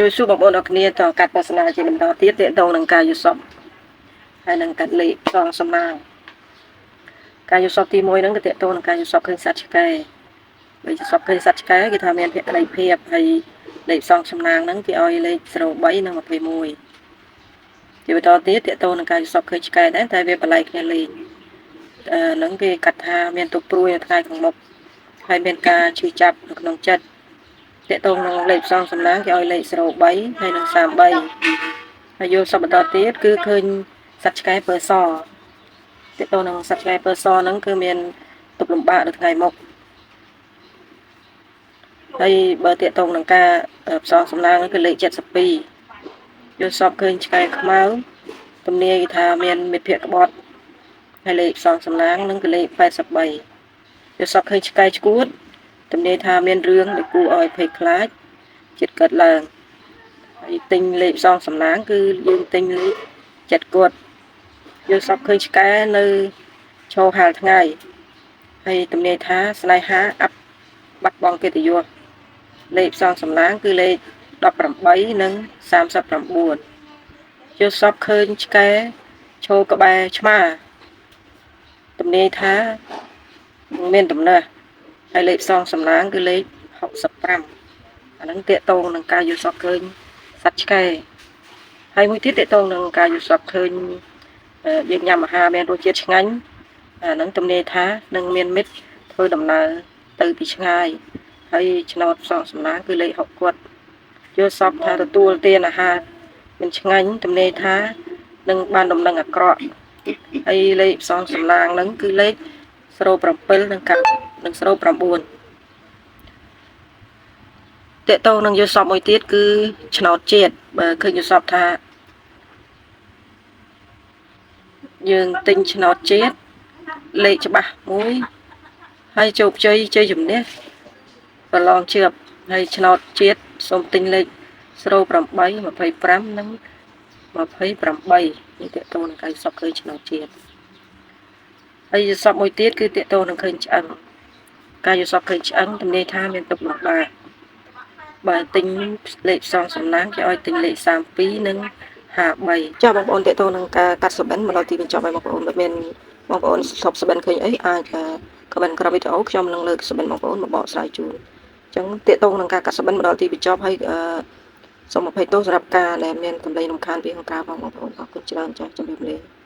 ជួយសួរបងប្អូនអរគ្នាតកាត់ទស្សនាជាបន្តទៀតទាក់ទងនឹងការយល់សប្តិហើយនឹងកាត់លេខផ្សងសំណាងការយល់សប្តិទី1ហ្នឹងគឺទាក់ទងនឹងការយល់សប្តិឃើញសត្វឆ្កែបើយល់សប្តិឃើញសត្វឆ្កែគេថាមានភក្តីភាពហើយលេខផ្សងសំណាងហ្នឹងគេឲ្យលេខ03និង21ជាបន្តទៀតទាក់ទងនឹងការយល់សប្តិឃើញឆ្កែដែរតែវាបលែកគ្នាលេខហ្នឹងគេកាត់ថាមានទុកព្រួយនៅថ្ងៃខាងមុខហើយមានការឈឺចាប់នៅក្នុងចិត្តទាក់ទងនឹងលេខផ្សងសំណាងគេឲ្យលេខ03ហើយនឹង33ហើយយល់សប្តិបន្តទៀតគឺឃើញសត្វឆ្កែពើសទាក់ទងនឹងសត្វឆ្កែពើសហ្នឹងគឺមានទុកលំបាកនៅថ្ងៃមុខហើយបើទាក់ទងនឹងការផ្សងសំណាងគឺលេខ72យល់សប្តិឃើញឆ្កែខ្មៅទំនាយគេថាមានមិត្តភក្តិក្បត់ហើយលេខផ្សងសំណាងហ្នឹងគឺលេខ83យល់សប្តិឃើញឆ្កែឆ្កួតទំនាយថាមានរឿងដែលគួរឲ្យភ័យខ្លាចចិត្តកើតឡើងហើយទិញលេខផ្សងសំណាងគឺយើងទិញលេខចិត្តគាត់យល់សប្តិឃើញឆ្កែនៅឈរហាលថ្ងៃហើយទំនាយថាស្នេហាបាត់បង់កិត្តិយសលេខផ្សងសំណាងគឺលេខ18និង39យល់សប្តិឃើញឆ្កែឈរក្បែរឆ្មាទំនាយថាមានដំណើរហើយលេខផ្សងសំណាងគឺលេខ65អាហ្នឹងទាក់ទងនឹងការយល់សប្តិឃើញសត្វឆ្កែហើយមួយទៀតទាក់ទងនឹងការយល់សប្តិឃើញយើងញ៉ាំអាហារមានរសជាតិឆ្ងាញ់អាហ្នឹងទំនាយថានឹងមានមិត្តធ្វើដំណើរទៅពីឆ្ងាយហើយឆ្នោតផ្សងសំណាងគឺលេខ6គាត់យល់សប្តិថាទទួលទានអាហារមិនឆ្ងាញ់ទំនាយថានឹងបានដំណឹងអាក្រក់ហើយលេខផ្សងសំណាងហ្នឹងគឺលេខ07និង09ទាក់ទងនឹងយល់សប្តិមួយទៀតគឺឆ្នោតជាតិបើឃើញយល់សប្តិថាយើងទិញឆ្នោតជាតិលេខច្បាស់មួយហើយជោគជ័យជ័យជំនះប្រឡងជឿបហើយឆ្នោតជាតិសូមទិញលេខ08 25និង28នេះទាក់ទងនឹងការយល់សប្តិឃើញឆ្នោតជាតិហើយយល់សប្តិមួយទៀតគឺទាក់ទងនឹងឃើញឆ្អឹងការយល់សប្តិឃើញឆ្អឹងទំនាយថាមានទុកលំបាកបើទិញលេខផ្សងសំណាងគេឲ្យទិញលេខ32និង53ចា៎បងប្អូនទាក់ទងនឹងការកាត់សុបិនមកដល់ទីបញ្ចប់ហើយបងប្អូនបើមានបងប្អូនស្បសុបិនឃើញអីអាចខមមិនក្រោមវីដេអូខ្ញុំនឹងលើកសុបិនបងប្អូនមកបកស្រាយជូនអញ្ចឹងទាក់ទងនឹងការកាត់សុបិនមកដល់ទីបញ្ចប់ហើយសូមអភ័យទោសសម្រាប់ការដែលមានកម្លេងរំខានពីខាងក្រៅបងប្អូនអរគុណច្រើនចា៎ជម្រាបលា